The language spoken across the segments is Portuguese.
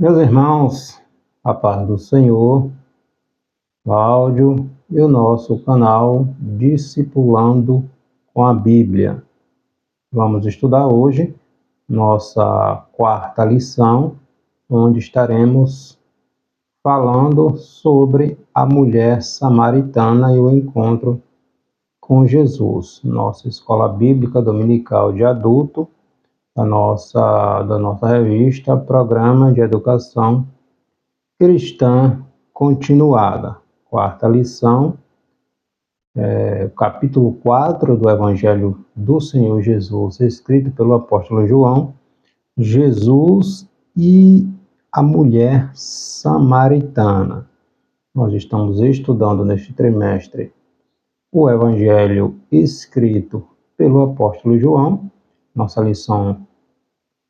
Meus irmãos, a paz do Senhor, Cláudio e o nosso canal Discipulando com a Bíblia. Vamos estudar hoje nossa quarta lição, onde estaremos falando sobre a mulher samaritana e o encontro com Jesus. Nossa escola bíblica dominical de adulto, da nossa revista Programa de Educação Cristã Continuada. Quarta lição, capítulo 4 do Evangelho do Senhor Jesus, escrito pelo apóstolo João, Jesus e a mulher samaritana. Nós estamos estudando neste trimestre o Evangelho escrito pelo apóstolo João. Nossa lição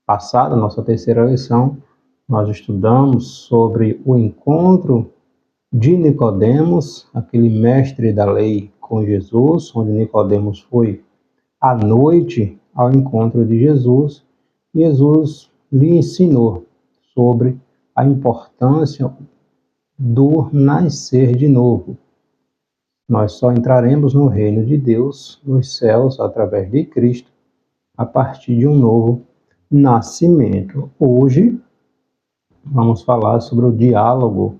passada, nossa terceira lição, nós estudamos sobre o encontro de Nicodemos, aquele mestre da lei, com Jesus, onde Nicodemos foi à noite ao encontro de Jesus. Jesus lhe ensinou sobre a importância do nascer de novo. Nós só entraremos no reino de Deus, nos céus, através de Cristo, a partir de um novo nascimento. Hoje, vamos falar sobre o diálogo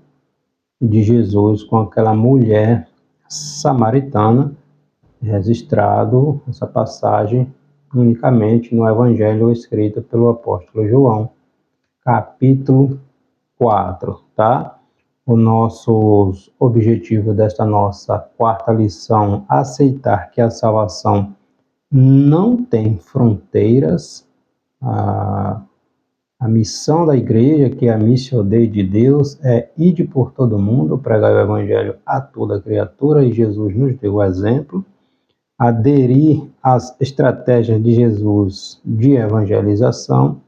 de Jesus com aquela mulher samaritana, registrado essa passagem unicamente no Evangelho escrito pelo apóstolo João, capítulo 4, tá? O nosso objetivo desta nossa quarta lição, aceitar que a salvação não tem fronteiras. A missão da igreja, que é a Missio Dei de Deus, é ide por todo mundo, pregar o evangelho a toda criatura, e Jesus nos deu o exemplo. Aderir às estratégias de Jesus de evangelização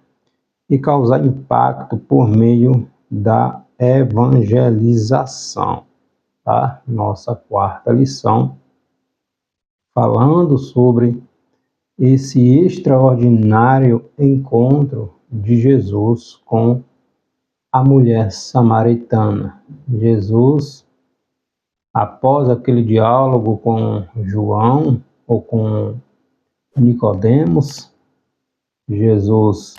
e causar impacto por meio da evangelização. Tá? Nossa quarta lição, falando sobre esse extraordinário encontro de Jesus com a mulher samaritana. Jesus, após aquele diálogo com João ou com Nicodemos, Jesus,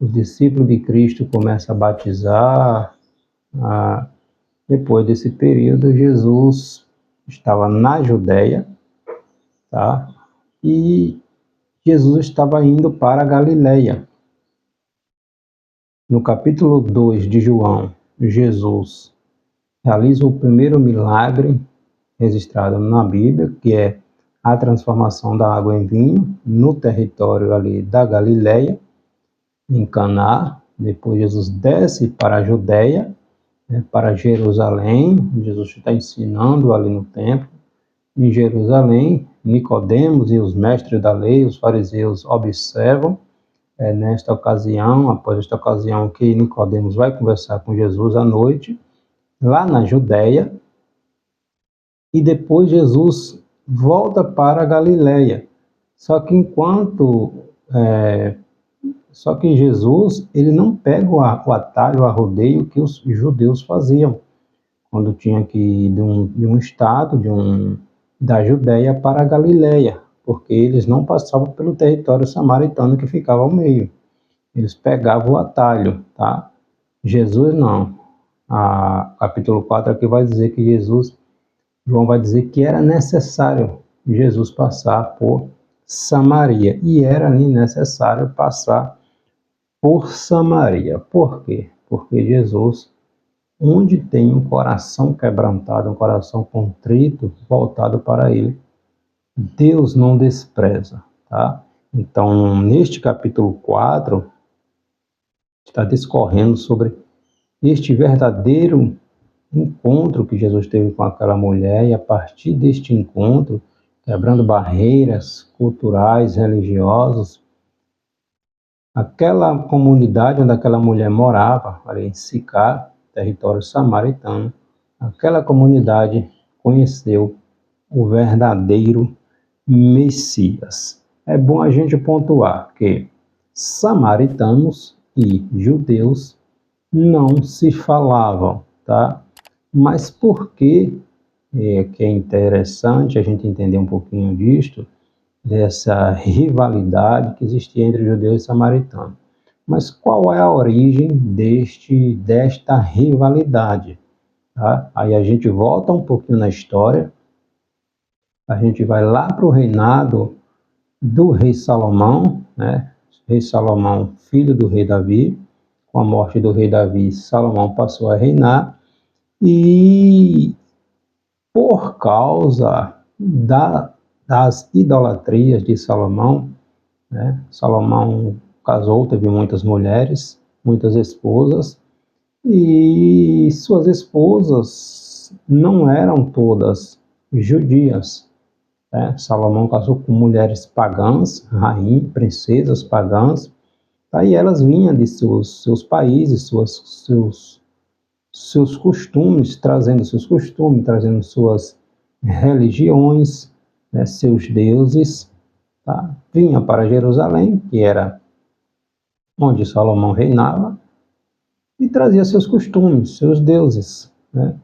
os discípulos de Cristo, começam a batizar. Depois desse período, Jesus estava na Judéia, tá? E Jesus estava indo para a Galileia. No capítulo 2 de João, Jesus realiza o primeiro milagre registrado na Bíblia, que é a transformação da água em vinho no território ali da Galileia, em Caná. Depois Jesus desce para a Judéia, para Jerusalém. Jesus está ensinando ali no templo. Em Jerusalém, Nicodemos e os mestres da lei, os fariseus, observam nesta ocasião, após esta ocasião, que Nicodemos vai conversar com Jesus à noite, lá na Judéia, e depois Jesus volta para a Galileia. Só que Jesus, ele não pega o atalho, o arrodeio que os judeus faziam, quando tinha que ir de um estado, da Judéia para a Galileia, porque eles não passavam pelo território samaritano que ficava ao meio. Eles pegavam o atalho, tá? Jesus não. Capítulo 4 aqui vai dizer que João vai dizer que era necessário Jesus passar por Samaria. E era ali necessário passar por Samaria. Por quê? Porque Jesus, onde tem um coração quebrantado, um coração contrito, voltado para ele, Deus não despreza, tá? Então, neste capítulo 4, está discorrendo sobre este verdadeiro encontro que Jesus teve com aquela mulher, e a partir deste encontro, quebrando barreiras culturais, religiosas, aquela comunidade onde aquela mulher morava, ali em Sicar, território samaritano, aquela comunidade conheceu o verdadeiro Messias. É bom a gente pontuar que samaritanos e judeus não se falavam, tá? Mas por que é interessante a gente entender um pouquinho disto, dessa rivalidade que existia entre judeus e samaritanos? Mas qual é a origem desta rivalidade? Tá? Aí a gente volta um pouquinho na história, a gente vai lá para o reinado do rei Salomão, né? Rei Salomão, filho do rei Davi. Com a morte do rei Davi, Salomão passou a reinar, e por causa das idolatrias de Salomão, né? Salomão casou, teve muitas mulheres, muitas esposas, e suas esposas não eram todas judias, né? Salomão casou com mulheres pagãs, rainhas, princesas pagãs, tá? E elas vinham de seus países, seus costumes, trazendo suas religiões, né, seus deuses, tá? Vinha para Jerusalém, que era onde Salomão reinava, e trazia seus costumes, seus deuses, né?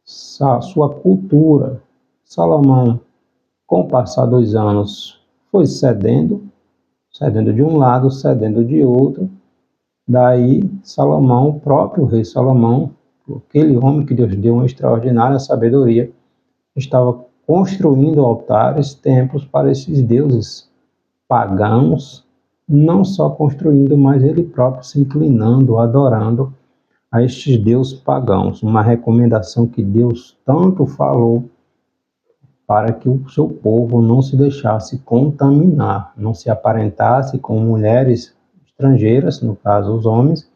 Sua cultura. Salomão, com o passar dos anos, foi cedendo de um lado, cedendo de outro. Daí Salomão, o próprio rei Salomão, aquele homem que Deus deu uma extraordinária sabedoria, estava construindo altares, templos para esses deuses pagãos, não só construindo, mas ele próprio se inclinando, adorando a estes deuses pagãos. Uma recomendação que Deus tanto falou para que o seu povo não se deixasse contaminar, não se aparentasse com mulheres estrangeiras, no caso os homens,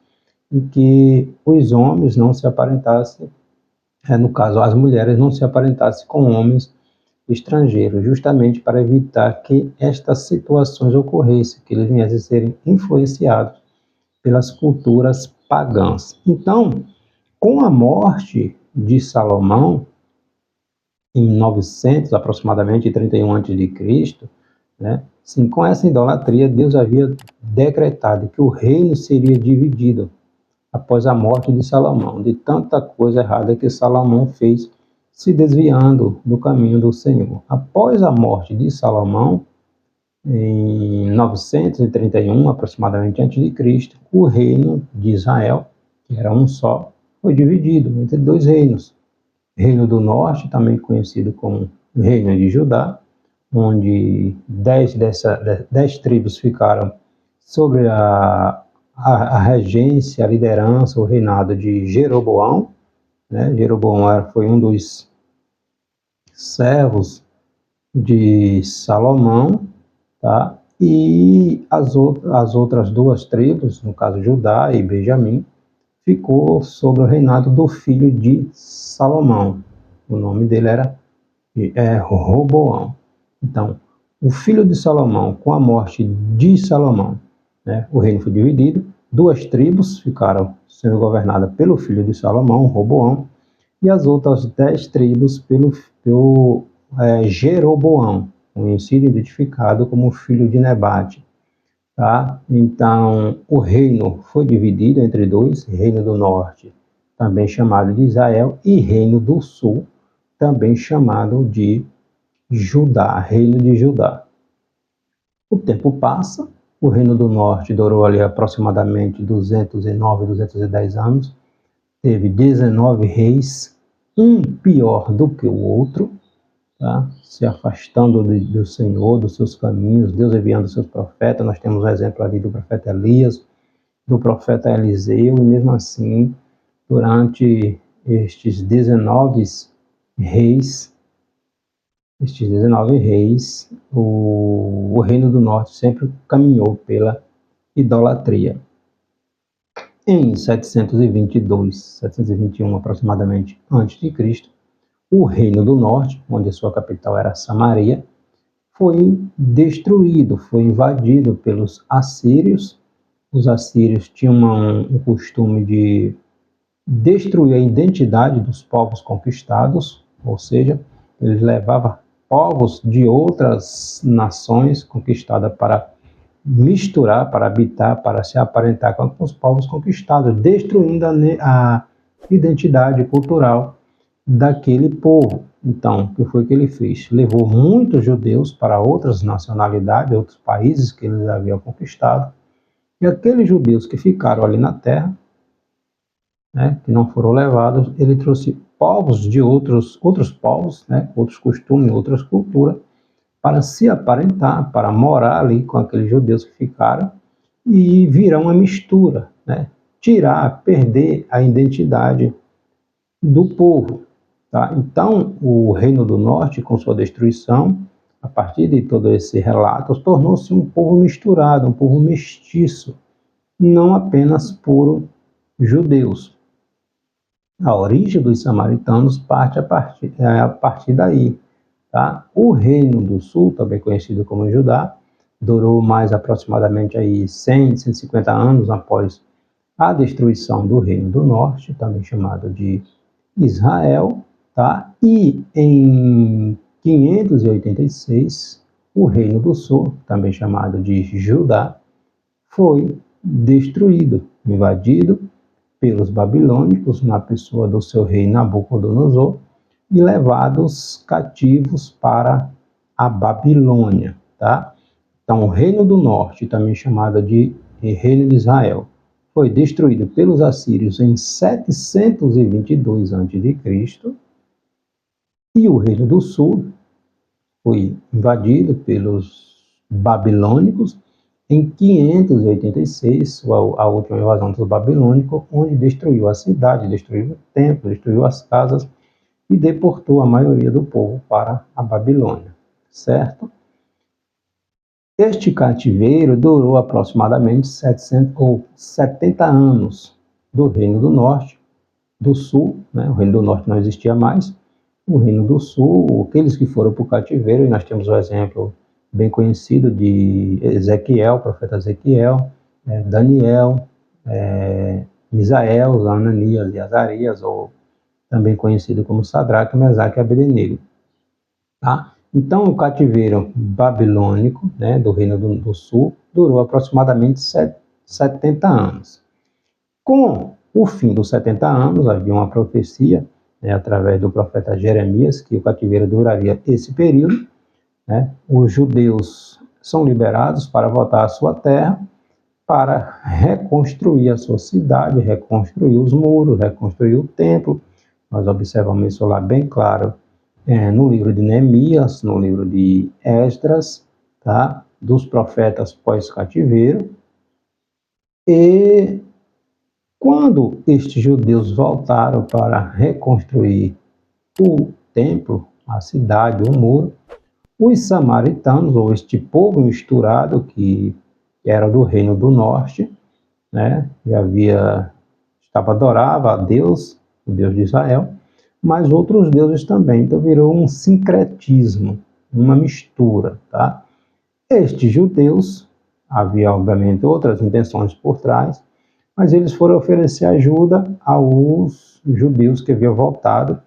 e que os homens não se aparentassem, no caso as mulheres não se aparentassem com homens estrangeiros, justamente para evitar que estas situações ocorressem, que eles viessem a serem influenciados pelas culturas pagãs. Então, com a morte de Salomão, em 900, aproximadamente 31 a.C., né, sim, com essa idolatria, Deus havia decretado que o reino seria dividido após a morte de Salomão, de tanta coisa errada que Salomão fez, se desviando do caminho do Senhor. Após a morte de Salomão, em 931, aproximadamente antes de Cristo, o reino de Israel, que era um só, foi dividido entre dois reinos. Reino do Norte, também conhecido como Reino de Judá, onde 10 tribos ficaram sobre a regência, a liderança, o reinado de Jeroboão, né? Jeroboão foi um dos servos de Salomão, tá? E as outras 2 tribos, no caso Judá e Benjamim, ficou sob o reinado do filho de Salomão. O nome dele era Roboão. Então, o filho de Salomão, com a morte de Salomão, né, o reino foi dividido, 2 tribos ficaram sendo governadas pelo filho de Salomão, Roboão, e as outras 10 tribos pelo Jeroboão, conhecido e identificado como filho de Nebate. Tá? Então, o reino foi dividido entre 2, Reino do Norte, também chamado de Israel, e Reino do Sul, também chamado de Judá, Reino de Judá. O tempo passa, o Reino do Norte durou ali aproximadamente 209, 210 anos, teve 19 reis, um pior do que o outro, tá? Se afastando do Senhor, dos seus caminhos, Deus enviando seus profetas. Nós temos um exemplo ali do profeta Elias, do profeta Eliseu, e mesmo assim, durante estes 19 reis, o Reino do Norte sempre caminhou pela idolatria. Em 722, 721 aproximadamente antes de Cristo, o Reino do Norte, onde a sua capital era Samaria, foi destruído, foi invadido pelos assírios. Os assírios tinham um costume de destruir a identidade dos povos conquistados, ou seja, eles levavam povos de outras nações conquistadas para misturar, para habitar, para se aparentar com os povos conquistados, destruindo a identidade cultural daquele povo. Então, o que foi que ele fez? Levou muitos judeus para outras nacionalidades, outros países que eles haviam conquistado, e aqueles judeus que ficaram ali na terra, né, que não foram levados, ele trouxe povos de outros povos, né, outros costumes, outras culturas, para se aparentar, para morar ali com aqueles judeus que ficaram, e virar uma mistura, né, tirar, perder a identidade do povo. Tá? Então, o Reino do Norte, com sua destruição, a partir de todo esse relato, tornou-se um povo misturado, um povo mestiço, não apenas por judeus. A origem dos samaritanos parte a partir daí. Tá? O Reino do Sul, também conhecido como Judá, durou mais aproximadamente aí 100, 150 anos após a destruição do Reino do Norte, também chamado de Israel, tá? E em 586, o Reino do Sul, também chamado de Judá, foi destruído, invadido pelos babilônicos, na pessoa do seu rei Nabucodonosor, e levados cativos para a Babilônia. Tá? Então, o Reino do Norte, também chamado de Reino de Israel, foi destruído pelos assírios em 722 a.C., e o Reino do Sul foi invadido pelos babilônicos em 586, a última invasão dos babilônicos, onde destruiu a cidade, destruiu o templo, destruiu as casas e deportou a maioria do povo para a Babilônia, certo? Este cativeiro durou aproximadamente 700 ou 70 anos do Reino do Norte, do Sul, né? O Reino do Norte não existia mais, o Reino do Sul, aqueles que foram para o cativeiro, e nós temos o exemplo bem conhecido de Ezequiel, profeta Ezequiel, Daniel, Misael, Ananias e Azarias, ou também conhecido como Sadraque, Mesaque e Abednego. Tá? Então, o cativeiro babilônico, né, do Reino do Sul, durou aproximadamente 70 anos. Com o fim dos 70 anos, havia uma profecia, né, através do profeta Jeremias, que o cativeiro duraria esse período. Né? Os judeus são liberados para voltar à sua terra, para reconstruir a sua cidade, reconstruir os muros, reconstruir o templo. Nós observamos isso lá bem claro no livro de Neemias, no livro de Esdras, tá? Dos profetas pós-cativeiro. E quando estes judeus voltaram para reconstruir o templo, a cidade, o muro, os samaritanos, ou este povo misturado que era do Reino do Norte, né, adorava a Deus, o Deus de Israel, mas outros deuses também. Então virou um sincretismo, uma mistura. Tá? Estes judeus, havia obviamente outras intenções por trás, mas eles foram oferecer ajuda aos judeus que haviam voltado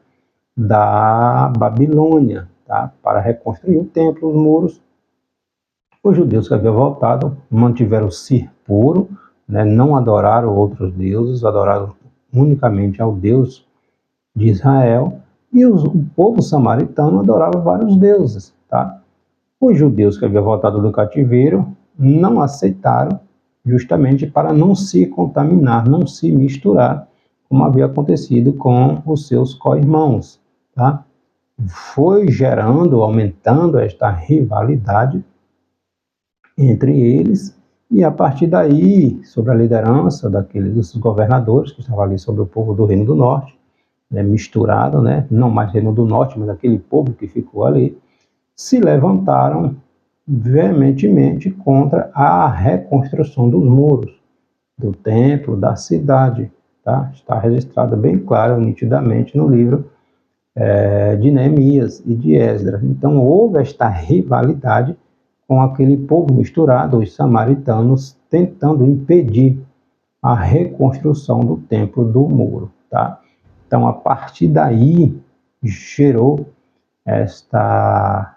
da Babilônia, tá? Para reconstruir o templo, os muros. Os judeus que haviam voltado mantiveram-se puro, né? Não adoraram outros deuses, adoraram unicamente ao Deus de Israel, e o povo samaritano adorava vários deuses. Tá? Os judeus que haviam voltado do cativeiro não aceitaram, justamente para não se contaminar, não se misturar, como havia acontecido com os seus co-irmãos. Tá? Foi gerando, aumentando esta rivalidade entre eles, e a partir daí, sob a liderança dos governadores que estavam ali sobre o povo do Reino do Norte, né, misturado, né, não mais Reino do Norte, mas aquele povo que ficou ali, se levantaram veementemente contra a reconstrução dos muros, do templo, da cidade. Tá? Está registrado bem claro, nitidamente, no livro de Neemias e de Esdras. Então, houve esta rivalidade com aquele povo misturado, os samaritanos, tentando impedir a reconstrução do templo, do muro. Tá? Então, a partir daí, gerou esta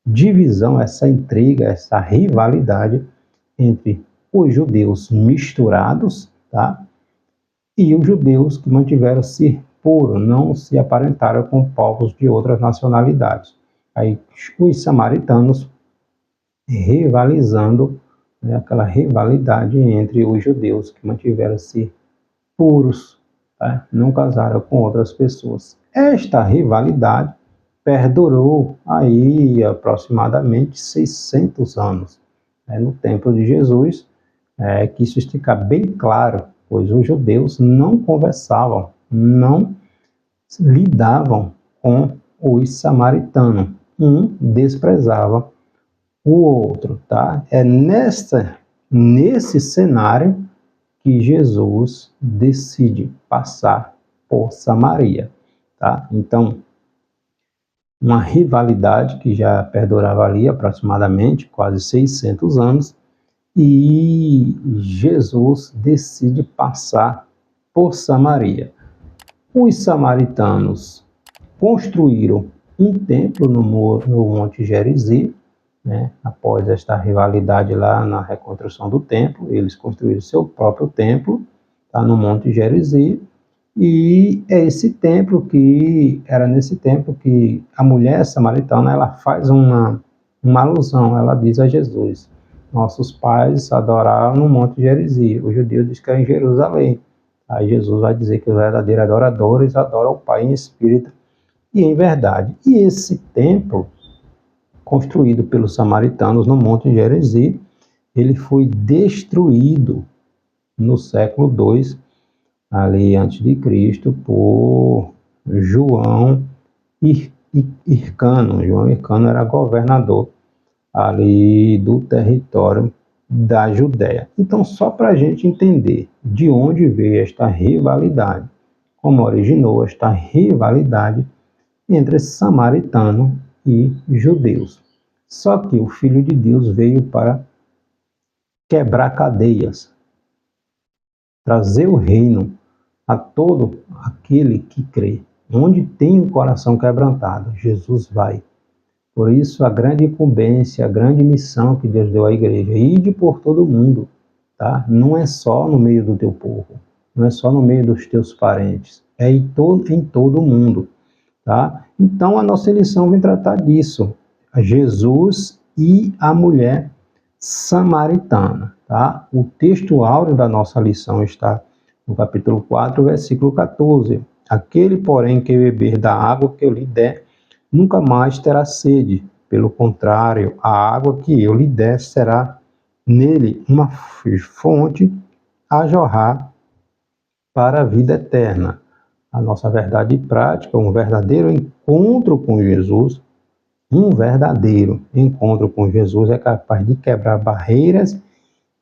divisão, essa intriga, essa rivalidade entre os judeus misturados, tá? E os judeus que mantiveram-se puros, não se aparentaram com povos de outras nacionalidades. Aí os samaritanos rivalizando, né, aquela rivalidade entre os judeus que mantiveram-se puros, tá? Não casaram com outras pessoas. Esta rivalidade perdurou aí aproximadamente 600 anos, né, no tempo de Jesus, que isso fica bem claro, pois os judeus não conversavam, não lidavam com os samaritanos, um desprezava o outro, tá? É nesse cenário que Jesus decide passar por Samaria, tá? Então, uma rivalidade que já perdurava ali aproximadamente quase 600 anos, e Jesus decide passar por Samaria. Os samaritanos construíram um templo no Monte Gerizim, né? Após esta rivalidade lá na reconstrução do templo, eles construíram seu próprio templo, tá, no Monte Gerizim, e é esse templo que, era nesse templo que a mulher samaritana, ela faz uma alusão, ela diz a Jesus: nossos pais adoraram no Monte Gerizim, os judeus dizem que é em Jerusalém. Aí Jesus vai dizer que os verdadeiros adoradores adoram o Pai em espírito e em verdade. E esse templo, construído pelos samaritanos no Monte Gerizim, ele foi destruído no século II, ali antes de Cristo, por João Hircano. João Hircano era governador ali do território da Judéia. Então, só para a gente entender de onde veio esta rivalidade, como originou esta rivalidade entre samaritano e judeus. Só que o Filho de Deus veio para quebrar cadeias, trazer o reino a todo aquele que crê. Onde tem o coração quebrantado, Jesus vai. Por isso, a grande incumbência, a grande missão que Deus deu à igreja, ide por todo mundo, tá? Não é só no meio do teu povo, não é só no meio dos teus parentes, é em todo mundo, tá? Então, a nossa lição vem tratar disso, Jesus e a mulher samaritana, tá? O texto áureo da nossa lição está no capítulo 4, versículo 14. Aquele, porém, que beber da água que eu lhe der, nunca mais terá sede. Pelo contrário, a água que eu lhe der será nele uma fonte a jorrar para a vida eterna. A nossa verdade prática, um verdadeiro encontro com Jesus, é capaz de quebrar barreiras,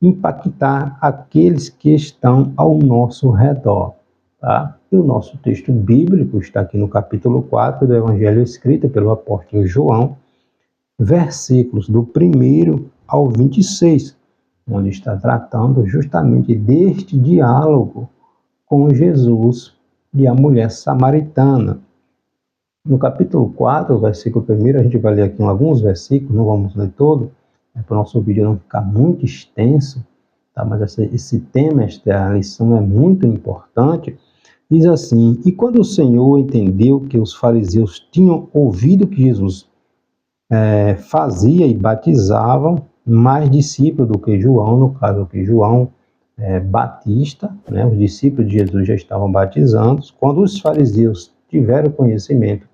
impactar aqueles que estão ao nosso redor, tá? E o nosso texto bíblico está aqui no capítulo 4 do Evangelho escrito pelo apóstolo João, versículos do 1 ao 26, onde está tratando justamente deste diálogo com Jesus e a mulher samaritana. No capítulo 4, versículo 1, a gente vai ler aqui alguns versículos, não vamos ler todo, para o nosso vídeo não ficar muito extenso, tá? Mas esse tema, esta lição é muito importante. Diz assim: e quando o Senhor entendeu que os fariseus tinham ouvido que Jesus fazia e batizavam mais discípulos do que João, no caso que João Batista, né? Os discípulos de Jesus já estavam batizando. Quando os fariseus tiveram conhecimento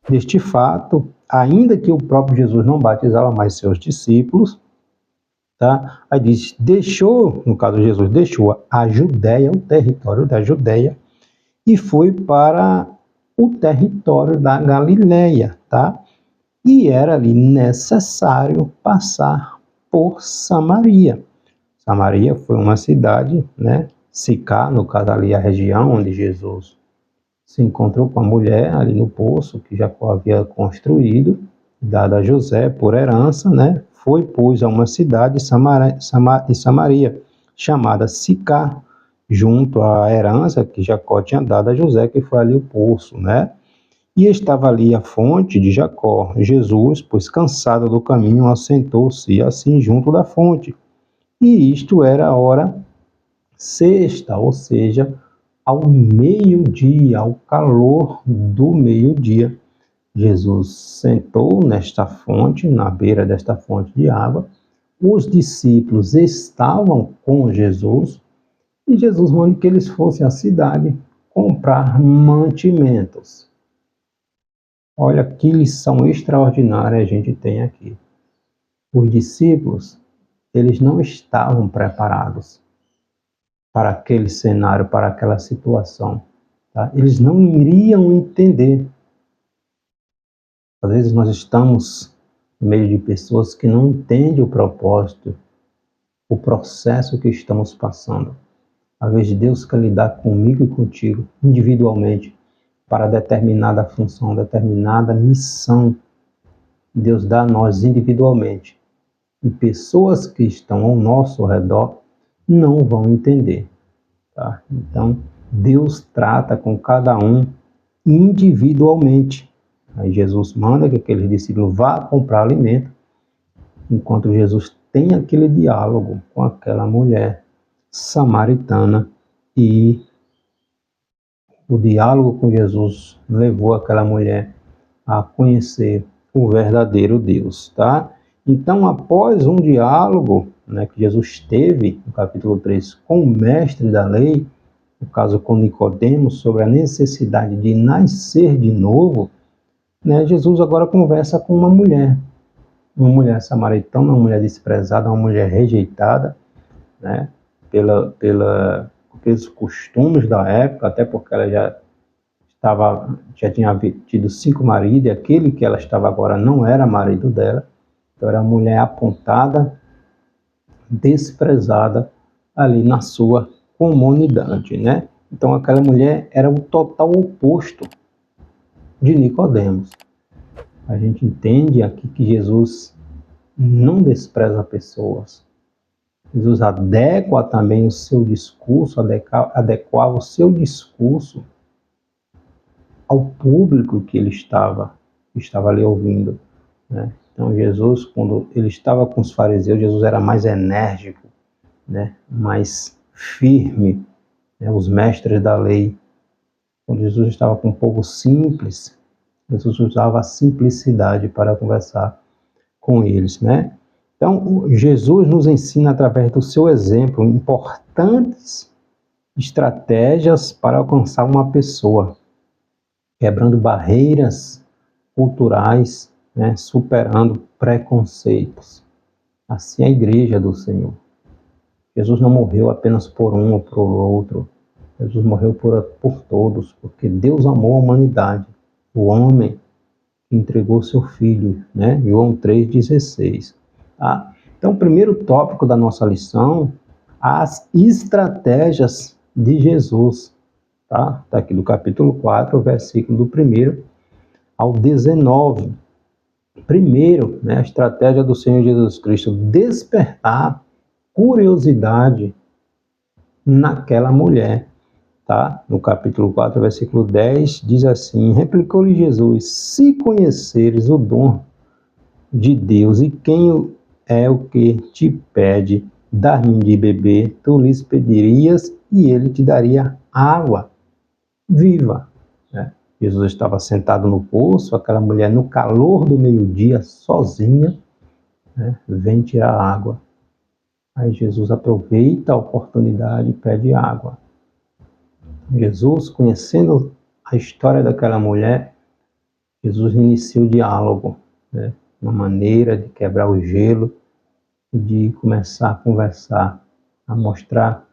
deste fato, ainda que o próprio Jesus não batizava mais seus discípulos, tá? Aí diz, no caso Jesus deixou a Judéia, o território da Judéia, e foi para o território da Galileia, tá? E era ali necessário passar por Samaria. Samaria foi uma cidade, né? Sicar, no caso ali a região onde Jesus se encontrou com a mulher ali no poço que Jacó havia construído, dado a José por herança, né? Foi, pois, a uma cidade de Samaria, chamada Sicar, junto à herança que Jacó tinha dado a José, que foi ali o poço, né? E estava ali a fonte de Jacó. Jesus, pois cansado do caminho, assentou-se assim junto da fonte. e isto era a hora sexta, ou seja, ao meio-dia, ao calor do meio-dia. Jesus sentou nesta fonte, na beira desta fonte de água. Os discípulos estavam com Jesus e Jesus mandou que eles fossem à cidade comprar mantimentos. Olha que lição extraordinária a gente tem aqui. Os discípulos, eles não estavam preparados para aquele cenário, para aquela situação. Tá? Eles não iriam entender. Às vezes nós estamos no meio de pessoas que não entendem o propósito, o processo que estamos passando. Às vezes Deus quer lidar comigo e contigo, individualmente, para determinada função, determinada missão. Deus dá a nós individualmente. E pessoas que estão ao nosso redor não vão entender. Tá? Então, Deus trata com cada um individualmente. Aí Jesus manda que aquele discípulo vá comprar alimento, enquanto Jesus tem aquele diálogo com aquela mulher samaritana, e o diálogo com Jesus levou aquela mulher a conhecer o verdadeiro Deus, tá? Então, após um diálogo, né, que Jesus teve, no capítulo 3, com o mestre da lei, no caso com Nicodemos, sobre a necessidade de nascer de novo, né, Jesus agora conversa com uma mulher samaritana, uma mulher desprezada, uma mulher rejeitada, né, pelos costumes da época, até porque ela já tinha tido 5 maridos, e aquele que ela estava agora não era marido dela. Então era uma mulher apontada, desprezada ali na sua comunidade, né? Então aquela mulher era o total oposto de Nicodemos. A gente entende aqui que Jesus não despreza pessoas. Jesus adequa também o seu discurso, adequava o seu discurso ao público que ele estava ali ouvindo, né? Então Jesus, quando ele estava com os fariseus, Jesus era mais enérgico, né? Mais firme, né? Os mestres da lei. Quando Jesus estava com um povo simples, Jesus usava a simplicidade para conversar com eles, né? Então, Jesus nos ensina, através do seu exemplo, importantes estratégias para alcançar uma pessoa, quebrando barreiras culturais, né? Superando preconceitos. Assim é a igreja do Senhor. Jesus não morreu apenas por um ou por outro. Jesus morreu por todos, porque Deus amou a humanidade. O homem entregou seu filho, né? João 3,16. Tá? Então, o primeiro tópico da nossa lição, as estratégias de Jesus. Tá? Tá aqui do capítulo 4, versículo do 1 ao 19. Primeiro, né, a estratégia do Senhor Jesus Cristo, despertar curiosidade naquela mulher. Tá? No capítulo 4, versículo 10, diz assim: replicou-lhe Jesus: se conheceres o dom de Deus e quem é o que te pede dar-me de beber, tu lhes pedirias e ele te daria água viva. Né? Jesus estava sentado no poço, aquela mulher no calor do meio-dia, sozinha, né? Vem tirar água. Aí Jesus aproveita a oportunidade e pede água. Jesus, conhecendo a história daquela mulher, Jesus inicia o diálogo, né? Uma maneira de quebrar o gelo e de começar a conversar, a mostrar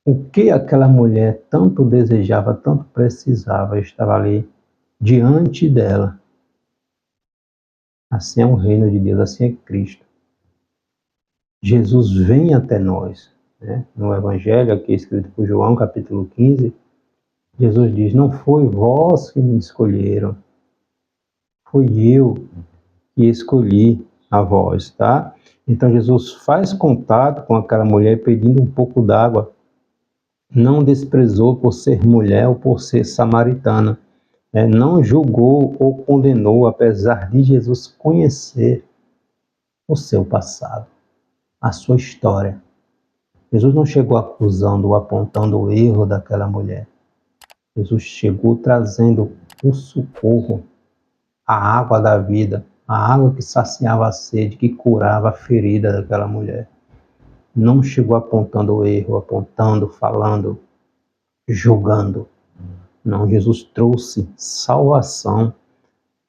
o que aquela mulher tanto desejava, tanto precisava, estava ali diante dela. Assim é o reino de Deus, assim é Cristo. Jesus vem até nós, né? No Evangelho, aqui escrito por João, capítulo 15, Jesus diz: não foi vós que me escolheram, foi eu que escolhi a vós, tá? Então Jesus faz contato com aquela mulher pedindo um pouco d'água. Não desprezou por ser mulher ou por ser samaritana. Não julgou ou condenou, apesar de Jesus conhecer o seu passado. a sua história. Jesus não chegou acusando ou apontando o erro daquela mulher. Jesus chegou trazendo o socorro, a água da vida, a água que saciava a sede, que curava a ferida daquela mulher. Não chegou apontando o erro, apontando, falando, julgando. Não, Jesus trouxe salvação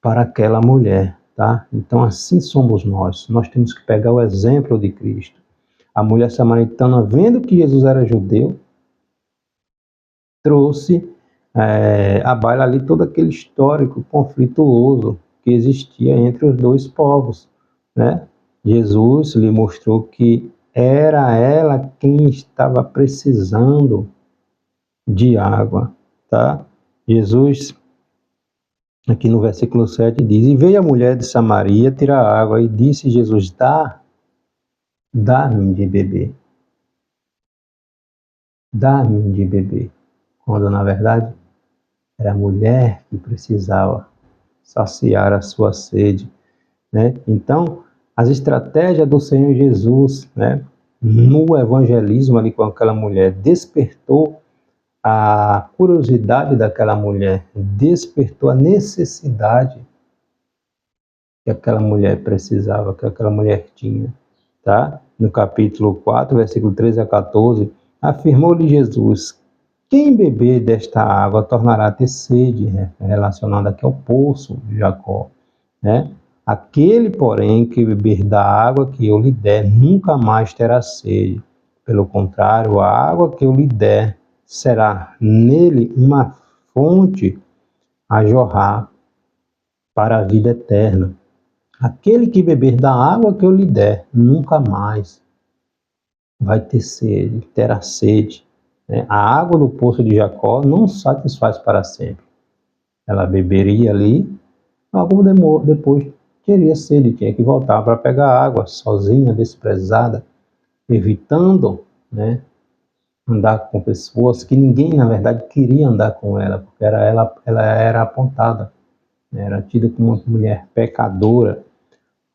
para aquela mulher, tá? Então assim somos nós. Nós temos que pegar o exemplo de Cristo. A mulher samaritana, vendo que Jesus era judeu, trouxe à baila ali todo aquele histórico conflituoso que existia entre os dois povos, né? Jesus lhe mostrou que era ela quem estava precisando de água, tá? Jesus, aqui no versículo 7, diz: E veio a mulher de Samaria tirar água, e disse Jesus: Dá-me de beber. Dá-me de beber. Quando, na verdade, era a mulher que precisava saciar a sua sede, né? Então, as estratégias do Senhor Jesus, né, no evangelismo ali com aquela mulher, despertou a curiosidade daquela mulher, despertou a necessidade que aquela mulher precisava, que aquela mulher tinha, tá? No capítulo 4, versículo 13 a 14, afirmou-lhe Jesus: Quem beber desta água tornará a ter sede, né? Relacionado aqui ao poço de Jacó, né? Aquele, porém, que beber da água que eu lhe der, nunca mais terá sede. Pelo contrário, a água que eu lhe der será nele uma fonte a jorrar para a vida eterna. Aquele que beber da água que eu lhe der, nunca mais vai ter sede, terá sede, né? A água do poço de Jacó não satisfaz para sempre. Ela beberia ali, algum depois teria sede, tinha que voltar para pegar água, sozinha, desprezada, evitando, né, andar com pessoas que ninguém, na verdade, queria andar com ela, porque ela era apontada, né, era tida como uma mulher pecadora,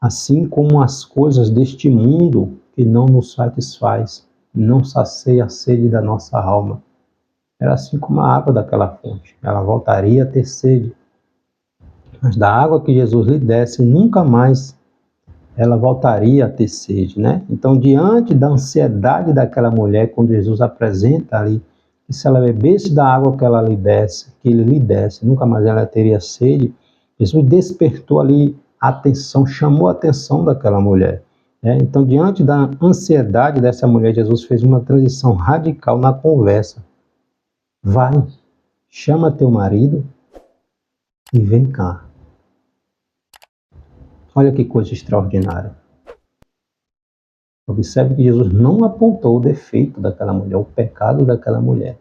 assim como as coisas deste mundo que não nos satisfaz, não sacia a sede da nossa alma. Era assim como a água daquela fonte, ela voltaria a ter sede, mas da água que Jesus lhe desse, nunca mais ela voltaria a ter sede, né? Então, diante da ansiedade daquela mulher, quando Jesus apresenta ali, que se ela bebesse da água que ela lhe desse, que ele lhe desse, nunca mais ela teria sede, Jesus despertou ali a atenção, chamou a atenção daquela mulher, né? Então, diante da ansiedade dessa mulher, Jesus fez uma transição radical na conversa. Vai, chama teu marido e vem cá. Olha que coisa extraordinária. Observe que Jesus não apontou o defeito daquela mulher, o pecado daquela mulher.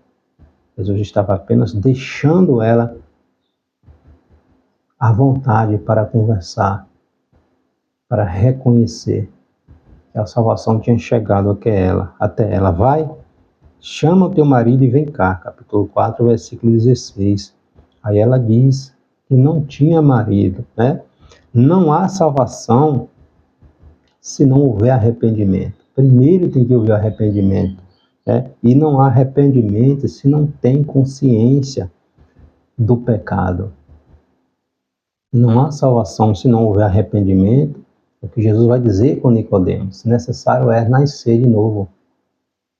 Jesus estava apenas deixando ela à vontade para conversar, para reconhecer que a salvação tinha chegado até ela. Vai, chama o teu marido e vem cá. Capítulo 4, versículo 16. Aí ela diz que não tinha marido, né? Não há salvação se não houver arrependimento. Primeiro tem que haver arrependimento, né? E não há arrependimento se não tem consciência do pecado. Não há salvação se não houver arrependimento. O que Jesus vai dizer com Nicodemos: se necessário é nascer de novo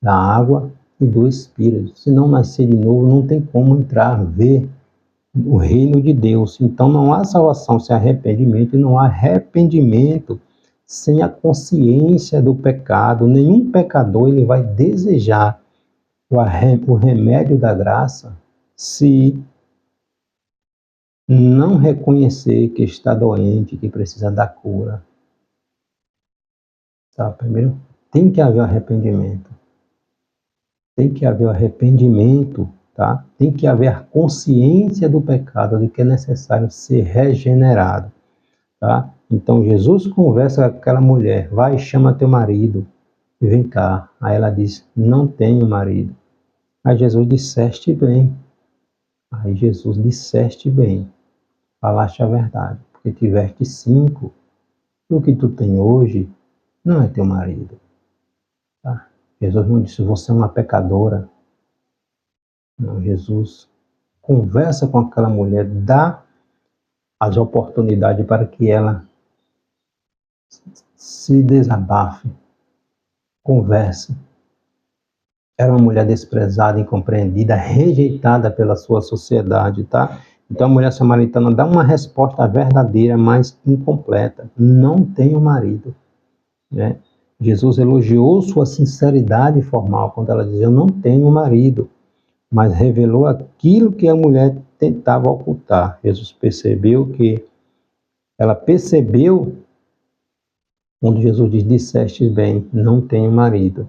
da água e do Espírito. Se não nascer de novo, não tem como entrar, ver o reino de Deus. Então não há salvação sem arrependimento, e não há arrependimento sem a consciência do pecado. Nenhum pecador ele vai desejar o remédio da graça se não reconhecer que está doente, que precisa da cura. Tá? Primeiro, tem que haver arrependimento. Tem que haver arrependimento, tá? Tem que haver consciência do pecado, de que é necessário ser regenerado, tá? Então Jesus conversa com aquela mulher: vai, chama teu marido e vem cá. Aí ela diz: não tenho marido. Aí Jesus: disseste bem. Aí Jesus: disseste bem, falaste a verdade, porque tiveste 5, e o que tu tem hoje não é teu marido. Jesus não disse, você é uma pecadora. Não, Jesus conversa com aquela mulher, dá as oportunidades para que ela se desabafe, converse. Era uma mulher desprezada, incompreendida, rejeitada pela sua sociedade, tá? Então a mulher samaritana dá uma resposta verdadeira, mas incompleta. Não tenho marido, né? Jesus elogiou sua sinceridade formal quando ela dizia, eu não tenho marido, mas revelou aquilo que a mulher tentava ocultar. Jesus ela percebeu quando Jesus diz, disseste bem, não tenho marido.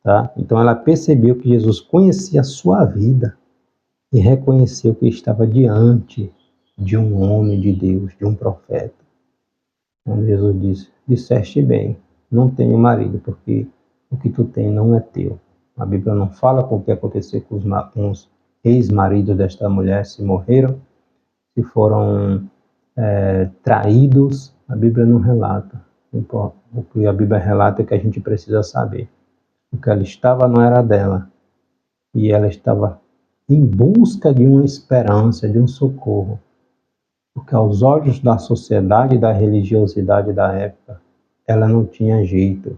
Tá? Então ela percebeu que Jesus conhecia a sua vida e reconheceu que estava diante de um homem de Deus, de um profeta. Quando Jesus disse, disseste bem, não tenho marido, porque o que tu tem não é teu. A Bíblia não fala com o que aconteceu com os ex-maridos desta mulher, se morreram, se foram traídos, a Bíblia não relata. O que a Bíblia relata é que a gente precisa saber. O que ela estava não era dela. E ela estava em busca de uma esperança, de um socorro. Porque aos olhos da sociedade e da religiosidade da época, ela não tinha jeito.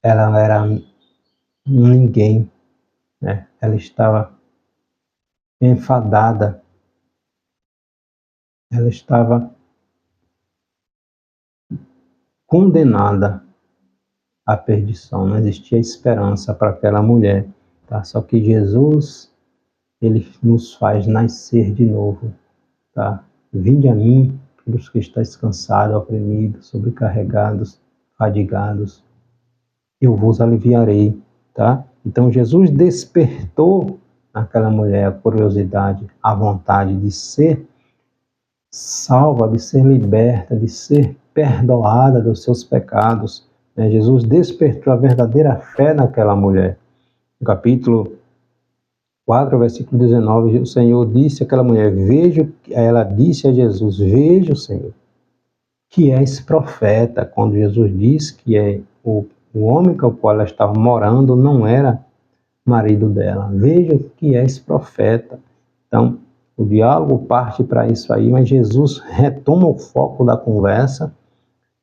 Ela era ninguém, né? Ela estava enfadada. Ela estava condenada à perdição. Não existia esperança para aquela mulher. Tá? Só que Jesus, ele nos faz nascer de novo. Tá? Vinde a mim, todos que estáis cansados, oprimidos, sobrecarregados, fadigados, eu vos aliviarei. Tá? Então Jesus despertou naquela mulher a curiosidade, a vontade de ser salva, de ser liberta, de ser perdoada dos seus pecados. Jesus despertou a verdadeira fé naquela mulher. No capítulo 4, versículo 19, o Senhor disse àquela mulher, ela disse a Jesus, veja, Senhor, que és profeta. Quando Jesus disse que o homem com o qual ela estava morando não era marido dela. Veja que és profeta. Então, o diálogo parte para isso aí, mas Jesus retoma o foco da conversa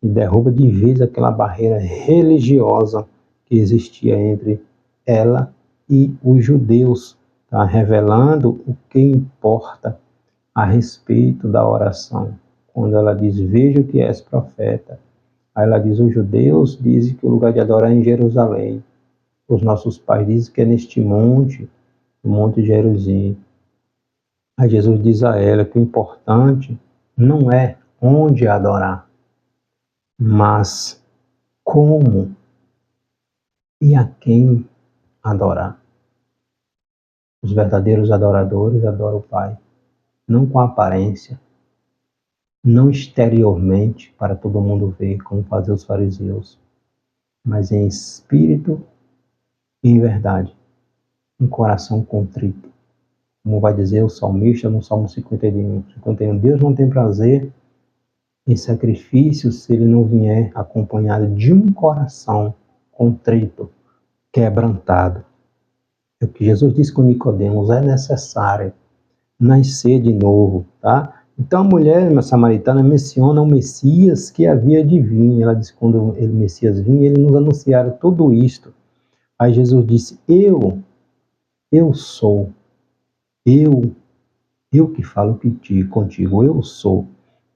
e derruba de vez aquela barreira religiosa que existia entre ela e os judeus, tá? Revelando o que importa a respeito da oração. Quando ela diz, veja que és profeta, aí ela diz, os judeus dizem que o lugar de adorar é em Jerusalém. Os nossos pais dizem que é neste monte, o Monte Gerizim. Aí Jesus diz a ela que o importante não é onde adorar, mas como e a quem adorar. Os verdadeiros adoradores adoram o Pai, não com aparência, não exteriormente para todo mundo ver, como faziam os fariseus, mas em espírito e em verdade, em coração contrito. Como vai dizer o salmista no Salmo 51, Deus não tem prazer em sacrifício se ele não vier acompanhado de um coração contrito, quebrantado. É o que Jesus disse com Nicodemos, é necessário nascer de novo, tá? Então a mulher samaritana menciona o Messias que havia de vir. Ela disse que quando o Messias vinha, ele nos anunciaram tudo isto. Aí Jesus disse, eu sou, eu que falo contigo, eu sou.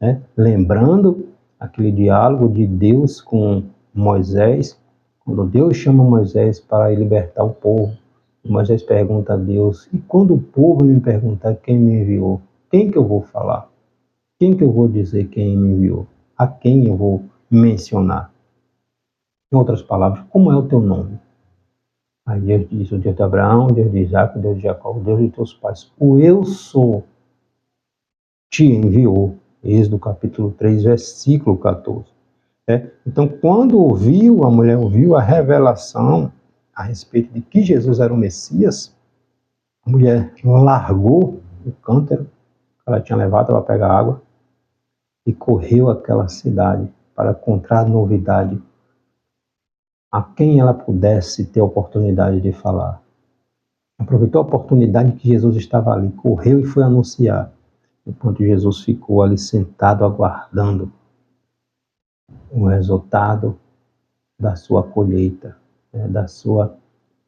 Né? Lembrando aquele diálogo de Deus com Moisés, quando Deus chama Moisés para libertar o povo, Moisés pergunta a Deus, e quando o povo me perguntar quem me enviou, quem que eu vou falar? Quem que eu vou dizer quem me enviou? A quem eu vou mencionar? Em outras palavras, como é o teu nome? Aí Deus diz, o Deus de Abraão, o Deus de Isaac, o Deus de Jacó, o Deus de teus pais. O eu sou te enviou. Êxodo capítulo 3, versículo 14. Então, quando a mulher ouviu a revelação a respeito de que Jesus era o Messias, a mulher largou o cântaro que ela tinha levado para pegar água e correu àquela cidade para encontrar novidade a quem ela pudesse ter a oportunidade de falar. Aproveitou a oportunidade que Jesus estava ali, correu e foi anunciar, enquanto Jesus ficou ali sentado aguardando o resultado da sua colheita, né, da sua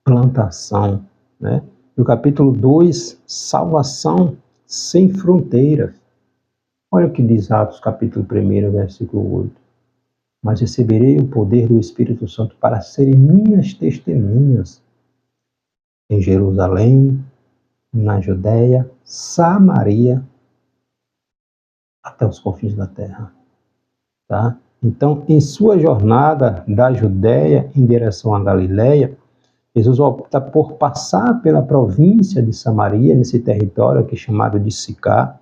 plantação. Né? No capítulo 2, salvação sem fronteiras. Olha o que diz Atos, capítulo 1, versículo 8. Mas receberei o poder do Espírito Santo para serem minhas testemunhas em Jerusalém, na Judéia, Samaria, até os confins da terra. Tá? Então, em sua jornada da Judéia em direção à Galiléia, Jesus opta por passar pela província de Samaria, nesse território aqui chamado de Sicar,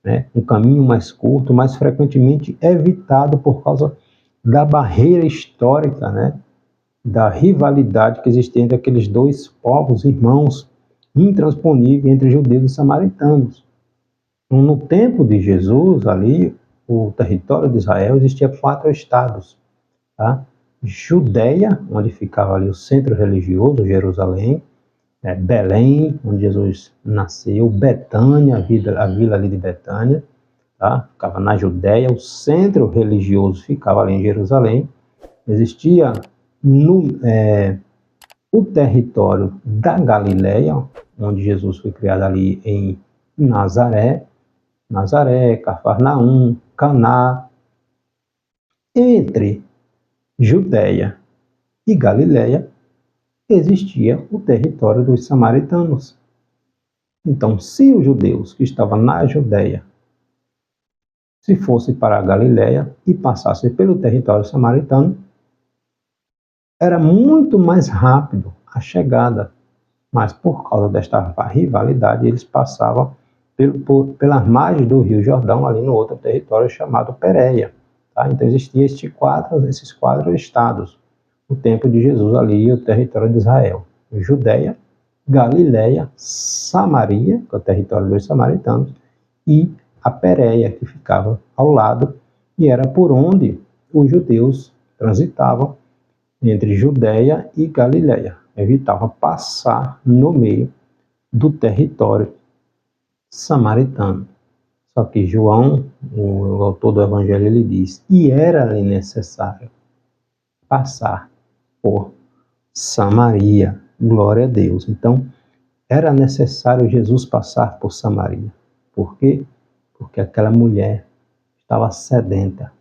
né? Um caminho mais curto, mais frequentemente evitado por causa da barreira histórica, né? Da rivalidade que existia entre aqueles dois povos irmãos, intransponível entre judeus e samaritanos. No tempo de Jesus, ali, o território de Israel existia 4 estados, tá? Judéia, onde ficava ali o centro religioso, Jerusalém, Belém, onde Jesus nasceu, Betânia, a vila ali de Betânia, tá? Ficava na Judéia, o centro religioso ficava ali em Jerusalém. Existia o território da Galiléia, onde Jesus foi criado ali em Nazaré, Cafarnaum, Caná. Entre Judéia e Galiléia existia o território dos samaritanos. Então, se os judeus que estavam na Judéia se fossem para a Galiléia e passassem pelo território samaritano, era muito mais rápido a chegada, mas por causa desta rivalidade, eles passavam pelas margens do Rio Jordão, ali no outro território chamado Pérea. Tá? Então existiam esses 4 estados, no tempo de Jesus ali, o território de Israel: Judéia, Galiléia, Samaria, que é o território dos samaritanos, e a Pérea, que ficava ao lado, e era por onde os judeus transitavam entre Judéia e Galiléia. Evitava passar no meio do território samaritano. Só que João, o autor do Evangelho, ele diz: e era-lhe necessário passar por Samaria. Glória a Deus. Então, era necessário Jesus passar por Samaria. Por quê? Porque aquela mulher estava sedenta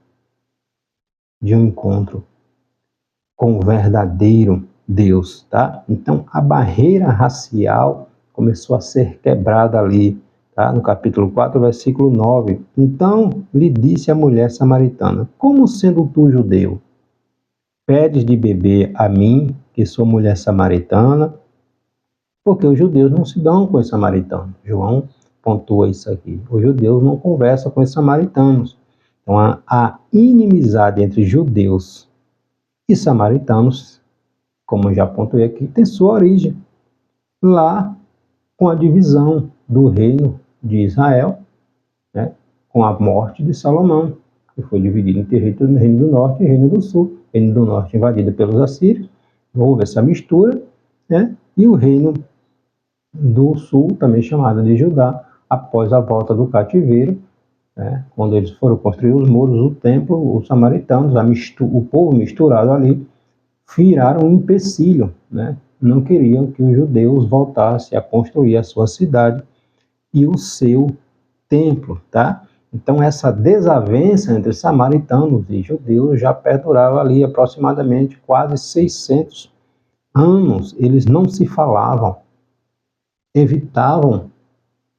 de um encontro com o verdadeiro Deus, tá? Então, a barreira racial começou a ser quebrada ali, tá? No capítulo 4, versículo 9. Então, lhe disse a mulher samaritana: como sendo tu judeu, pedes de beber a mim, que sou mulher samaritana? Porque os judeus não se dão com os samaritanos. João pontua isso aqui. Os judeus não conversam com os samaritanos. Então, a inimizade entre judeus e samaritanos, como já pontuei aqui, tem sua origem lá com a divisão do reino de Israel, né, com a morte de Salomão, que foi dividido em território no reino do norte e reino do sul. O reino do norte invadido pelos assírios, houve essa mistura, né, e o reino do sul, também chamado de Judá, após a volta do cativeiro, né, quando eles foram construir os muros do templo, os samaritanos, o povo misturado ali, viraram um empecilho, né? Não queriam que os judeus voltassem a construir a sua cidade e o seu templo, tá? Então essa desavença entre samaritanos e judeus já perdurava ali aproximadamente quase 600 anos. Eles não se falavam, evitavam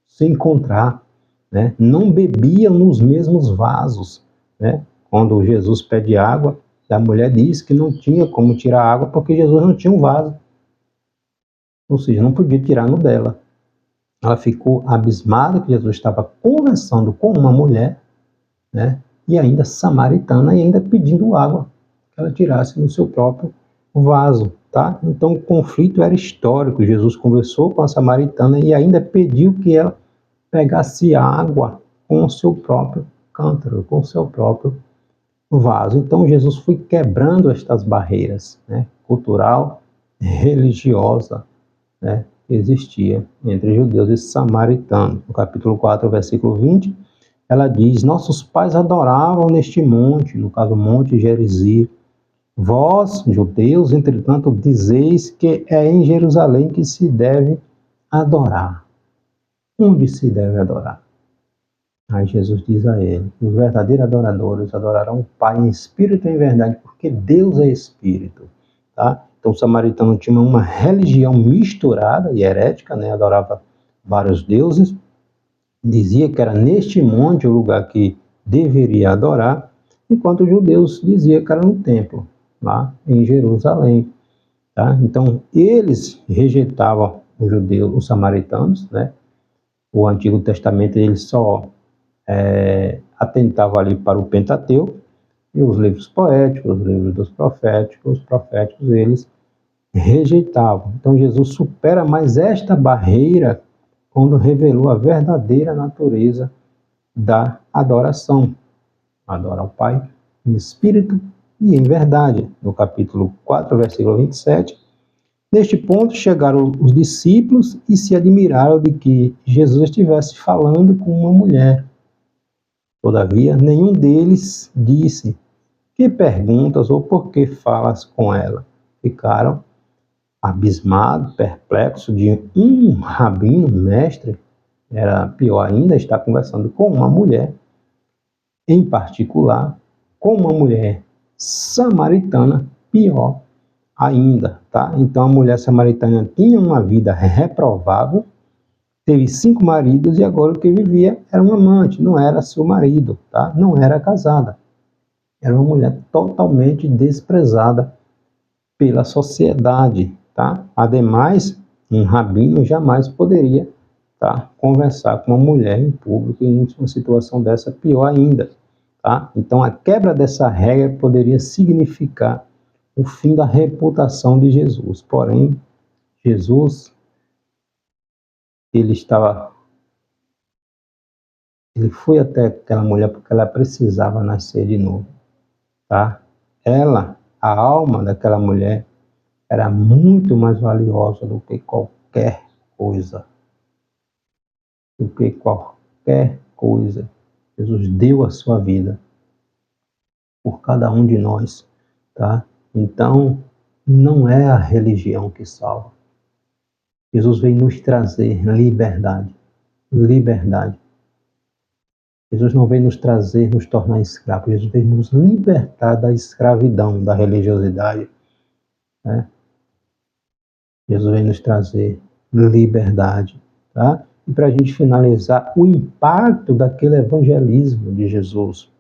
se encontrar, né? Não bebiam nos mesmos vasos, né? Quando Jesus pede água, a mulher diz que não tinha como tirar água porque Jesus não tinha um vaso. Ou seja, não podia tirar no dela. Ela ficou abismada que Jesus estava conversando com uma mulher, né? E ainda samaritana, e ainda pedindo água que ela tirasse no seu próprio vaso, tá? Então o conflito era histórico. Jesus conversou com a samaritana e ainda pediu que ela pegasse água com o seu próprio cântaro, com o seu próprio vaso. Então Jesus foi quebrando estas barreiras, né, cultural, religiosa, né, que existia entre judeus e samaritanos. No capítulo 4, versículo 20, ela diz: nossos pais adoravam neste monte, no caso, Monte Gerizim. Vós, judeus, entretanto, dizeis que é em Jerusalém que se deve adorar. Onde se deve adorar? Aí Jesus diz a ele: os verdadeiros adoradores adorarão o Pai em espírito e em verdade, porque Deus é espírito. Tá? Então o samaritano tinha uma religião misturada e herética, né? Adorava vários deuses, dizia que era neste monte o lugar que deveria adorar, enquanto os judeus diziam que era no templo, lá em Jerusalém. Tá? Então eles rejeitavam os judeus, os samaritanos, né? O Antigo Testamento ele só atentava ali para o Pentateuco, e os livros poéticos, os livros dos proféticos, eles rejeitavam. Então Jesus supera mais esta barreira quando revelou a verdadeira natureza da adoração. Adora ao Pai em espírito e em verdade. No capítulo 4, versículo 27, neste ponto chegaram os discípulos e se admiraram de que Jesus estivesse falando com uma mulher. Todavia, nenhum deles disse: que perguntas ou por que falas com ela? Ficaram abismados, perplexos de um rabino, mestre. Era pior ainda estar conversando com uma mulher, em particular, com uma mulher samaritana, pior ainda, tá? Então a mulher samaritana tinha uma vida reprovável, teve 5 maridos e agora o que vivia era um amante, não era seu marido, tá? Não era casada. Era uma mulher totalmente desprezada pela sociedade, tá? Ademais, um rabino jamais poderia, tá, conversar com uma mulher em público em uma situação dessa, pior ainda, tá? Então a quebra dessa regra poderia significar o fim da reputação de Jesus. Porém, Jesus ele foi até aquela mulher porque ela precisava nascer de novo, tá? Ela, a alma daquela mulher, era muito mais valiosa do que qualquer coisa. Do que qualquer coisa. Jesus deu a sua vida por cada um de nós, tá? Então, não é a religião que salva. Jesus veio nos trazer liberdade. Liberdade. Jesus não veio nos trazer, nos tornar escravos. Jesus veio nos libertar da escravidão, da religiosidade, né? Jesus veio nos trazer liberdade, tá? E para a gente finalizar, o impacto daquele evangelismo de Jesus.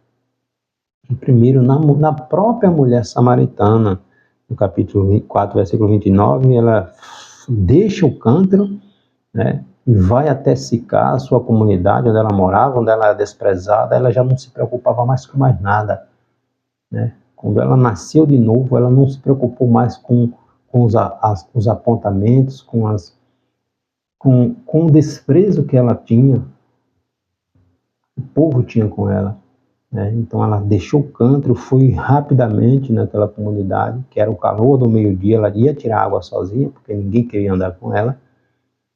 Primeiro, na própria mulher samaritana, no capítulo 4, versículo 29, ela deixa o cântaro, né? E vai até Sicá, a sua comunidade, onde ela morava, onde ela era desprezada. Ela já não se preocupava mais com mais nada, né? Quando ela nasceu de novo, ela não se preocupou mais com os apontamentos, com o desprezo que ela tinha, o povo tinha com ela, né? Então ela deixou o cântaro, foi rapidamente naquela comunidade, que era o calor do meio-dia, ela ia tirar água sozinha, porque ninguém queria andar com ela.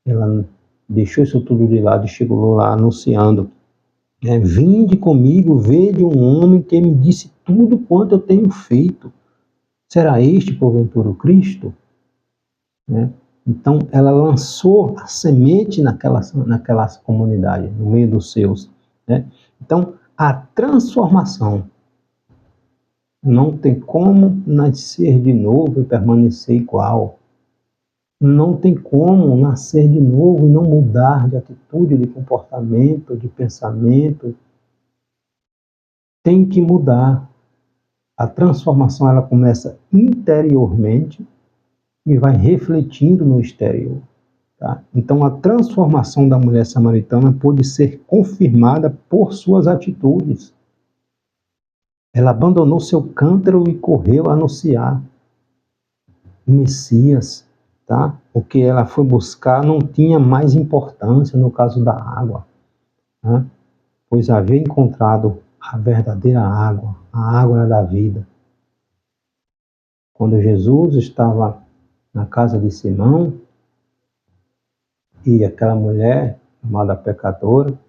Ela deixou isso tudo de lado e chegou lá anunciando: vinde comigo, vede um homem que me disse tudo quanto eu tenho feito. Será este, porventura, o Cristo? Né? Então, ela lançou a semente naquela comunidade, no meio dos seus. Né? Então, a transformação não tem como nascer de novo e permanecer igual. Não tem como nascer de novo e não mudar de atitude, de comportamento, de pensamento. Tem que mudar. A transformação ela começa interiormente e vai refletindo no exterior. Tá? Então a transformação da mulher samaritana pôde ser confirmada por suas atitudes. Ela abandonou seu cântaro e correu a anunciar o Messias. Tá? O que ela foi buscar não tinha mais importância no caso da água, tá? Pois havia encontrado a verdadeira água, a água da vida. Quando Jesus estava na casa de Simão, e aquela mulher, chamada pecadora,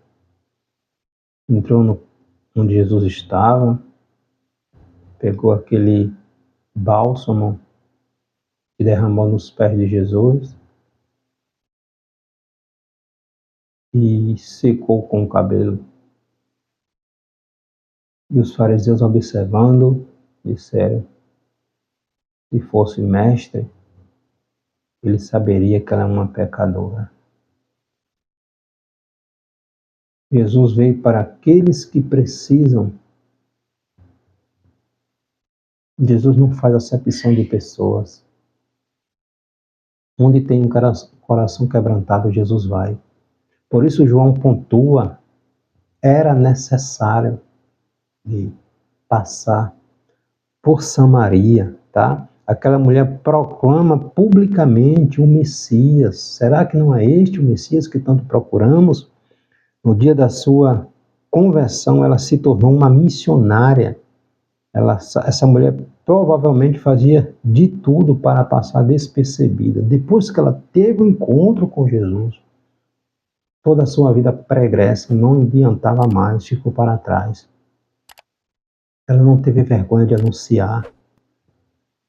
entrou onde Jesus estava, pegou aquele bálsamo e derramou nos pés de Jesus e secou com o cabelo. E os fariseus, observando, disseram: se fosse mestre, ele saberia que ela é uma pecadora. Jesus veio para aqueles que precisam. Jesus não faz acepção de pessoas. Onde tem um coração quebrantado, Jesus vai. Por isso João pontua, era necessário passar por Samaria, tá? Aquela mulher proclama publicamente o Messias. Será que não é este o Messias que tanto procuramos? No dia da sua conversão, ela se tornou uma missionária. Essa mulher provavelmente fazia de tudo para passar despercebida. Depois que ela teve um encontro com Jesus, toda a sua vida pregressa não adiantava mais, ficou para trás. Ela não teve vergonha de anunciar.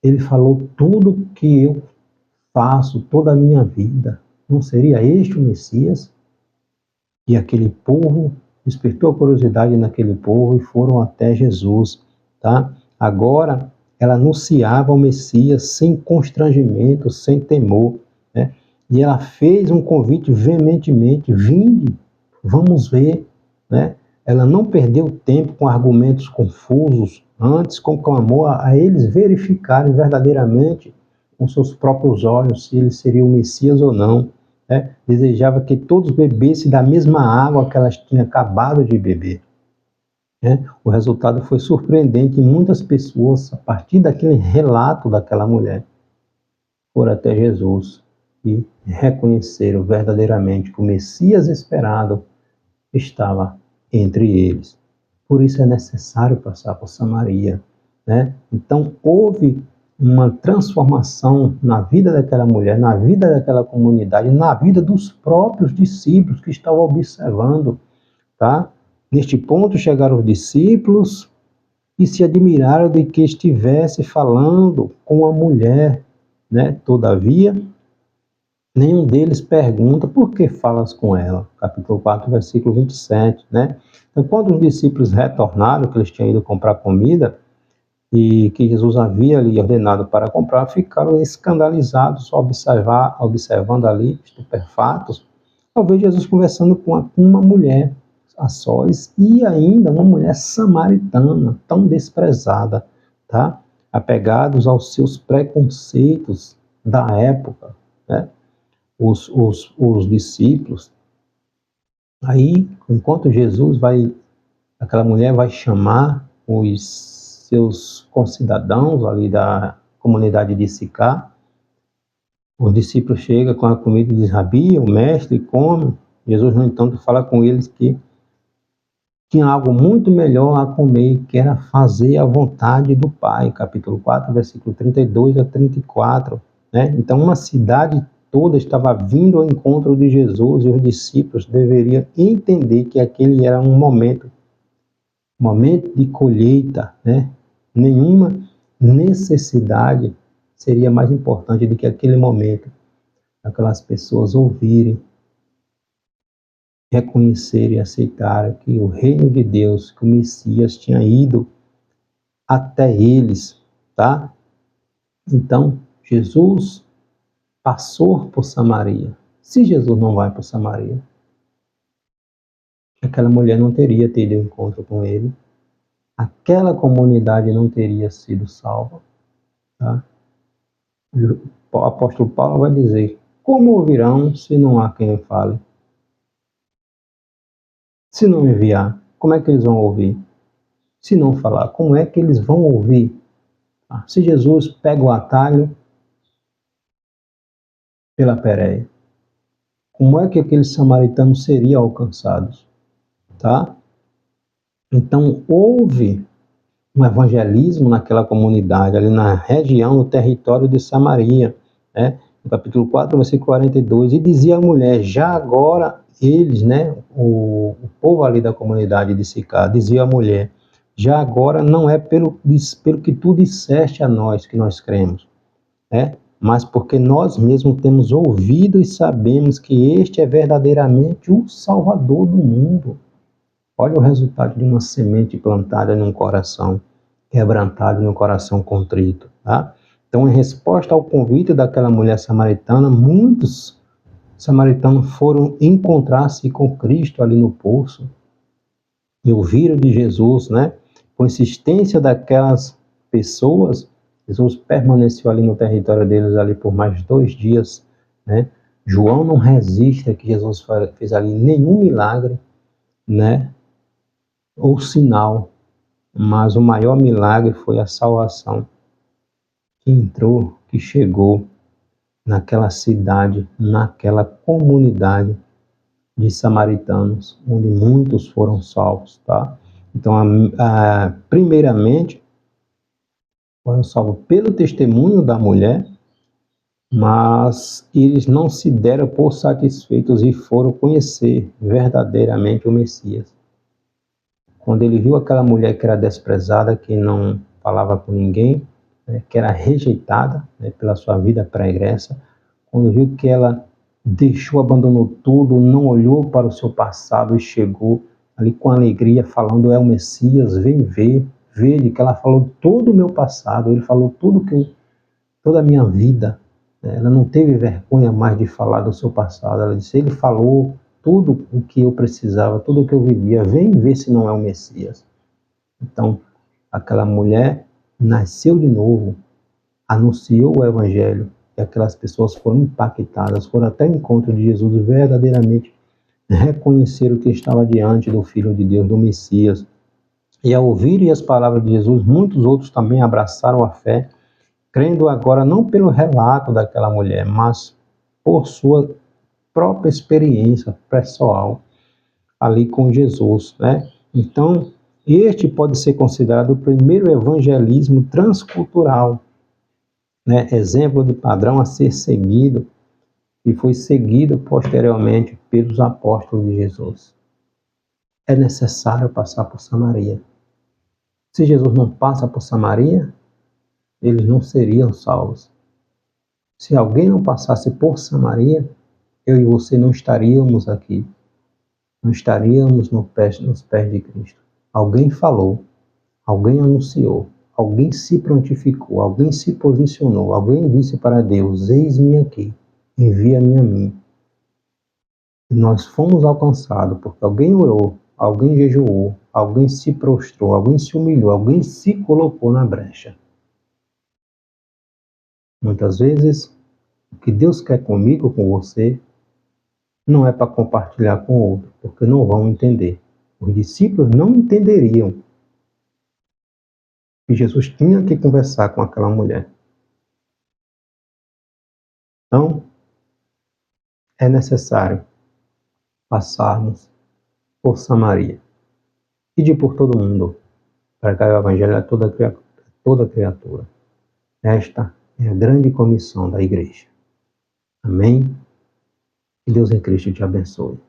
Ele falou: tudo que eu faço, toda a minha vida, não seria este o Messias? E aquele povo, despertou a curiosidade naquele povo e foram até Jesus, tá? Agora, ela anunciava o Messias sem constrangimento, sem temor, né? E ela fez um convite veementemente: vinde, vamos ver, né? Ela não perdeu tempo com argumentos confusos, antes conclamou a eles verificarem verdadeiramente com seus próprios olhos se ele seria o Messias ou não. Desejava que todos bebessem da mesma água que elas tinham acabado de beber. O resultado foi surpreendente e muitas pessoas, a partir daquele relato daquela mulher, foram até Jesus e reconheceram verdadeiramente que o Messias esperado estava entre eles. Por isso é necessário passar por Samaria. Então houve uma transformação na vida daquela mulher, na vida daquela comunidade, na vida dos próprios discípulos que estavam observando, tá? Neste ponto chegaram os discípulos e se admiraram de que estivesse falando com a mulher, Todavia, nenhum deles pergunta: por que falas com ela? Capítulo 4, versículo 27, Então, quando os discípulos retornaram, que eles tinham ido comprar comida, e que Jesus havia lhe ordenado para comprar, ficaram escandalizados, observando ali, estupefatos, ao ver Jesus conversando com uma mulher a sós, e ainda uma mulher samaritana, tão desprezada, tá? Apegados aos seus preconceitos da época, os discípulos. Aí, enquanto Jesus aquela mulher vai chamar os seus concidadãos ali da comunidade de Sicá, os discípulos chegam com a comida e dizem: Rabi, o mestre, come. Jesus, no entanto, fala com eles que tinha algo muito melhor a comer, que era fazer a vontade do Pai. Capítulo 4, versículo 32 a 34. Então, uma cidade toda estava vindo ao encontro de Jesus e os discípulos deveriam entender que aquele era um momento de colheita, Nenhuma necessidade seria mais importante do que aquele momento, aquelas pessoas ouvirem, reconhecerem e aceitarem que o reino de Deus, que o Messias tinha ido até eles, tá? Então, Jesus passou por Samaria. Se Jesus não vai por Samaria, aquela mulher não teria tido encontro com ele, aquela comunidade não teria sido salva, tá? O apóstolo Paulo vai dizer: como ouvirão se não há quem fale? Se não enviar, como é que eles vão ouvir? Se não falar, como é que eles vão ouvir? Se Jesus pega o atalho pela Pérea, como é que aqueles samaritanos seriam alcançados? Tá? Então, houve um evangelismo naquela comunidade, ali na região, no território de Samaria, né? No capítulo 4, versículo 42, e dizia a mulher, já agora eles, né, o povo ali da comunidade de Sicar, dizia a mulher, já agora não é pelo que tu disseste a nós que nós cremos, né? Mas porque nós mesmos temos ouvido e sabemos que este é verdadeiramente o Salvador do mundo. Olha o resultado de uma semente plantada num coração quebrantado, num coração contrito, tá? Então, em resposta ao convite daquela mulher samaritana, muitos samaritanos foram encontrar-se com Cristo ali no poço e ouviram de Jesus, né? Com insistência daquelas pessoas, Jesus permaneceu ali no território deles ali por mais 2 dias, né? João não resiste a que Jesus fez ali nenhum milagre, né? Ou sinal, mas o maior milagre foi a salvação que entrou, que chegou naquela cidade, naquela comunidade de samaritanos, onde muitos foram salvos, tá? Então, primeiramente, foram salvos pelo testemunho da mulher, mas eles não se deram por satisfeitos e foram conhecer verdadeiramente o Messias. Quando ele viu aquela mulher que era desprezada, que não falava com ninguém, né, que era rejeitada, né, pela sua vida pregressa, quando viu que ela deixou, abandonou tudo, não olhou para o seu passado e chegou ali com alegria, falando, é o Messias, vem ver, veja que ela falou todo o meu passado, ele falou toda a minha vida, né? Ela não teve vergonha mais de falar do seu passado, ela disse, ele falou tudo o que eu precisava, tudo o que eu vivia, vem ver se não é o Messias. Então, aquela mulher nasceu de novo, anunciou o Evangelho, e aquelas pessoas foram impactadas, foram até o encontro de Jesus, verdadeiramente reconheceram que estava diante do Filho de Deus, do Messias. E ao ouvirem as palavras de Jesus, muitos outros também abraçaram a fé, crendo agora não pelo relato daquela mulher, mas por sua própria experiência pessoal ali com Jesus, né? Então, este pode ser considerado o primeiro evangelismo transcultural, né? Exemplo de padrão a ser seguido e foi seguido posteriormente pelos apóstolos de Jesus. É necessário passar por Samaria. Se Jesus não passa por Samaria, eles não seriam salvos. Se alguém não passasse por Samaria, eu e você não estaríamos aqui. Não estaríamos nos pés de Cristo. Alguém falou, alguém anunciou, alguém se prontificou, alguém se posicionou, alguém disse para Deus, eis-me aqui, envia-me a mim. E nós fomos alcançados porque alguém orou, alguém jejuou, alguém se prostrou, alguém se humilhou, alguém se colocou na brecha. Muitas vezes, o que Deus quer comigo, com você, não é para compartilhar com o outro, porque não vão entender. Os discípulos não entenderiam que Jesus tinha que conversar com aquela mulher. Então, é necessário passarmos por Samaria e de por todo mundo, pregar o Evangelho a toda criatura. Esta é a grande comissão da igreja. Amém? Que Deus em Cristo te abençoe.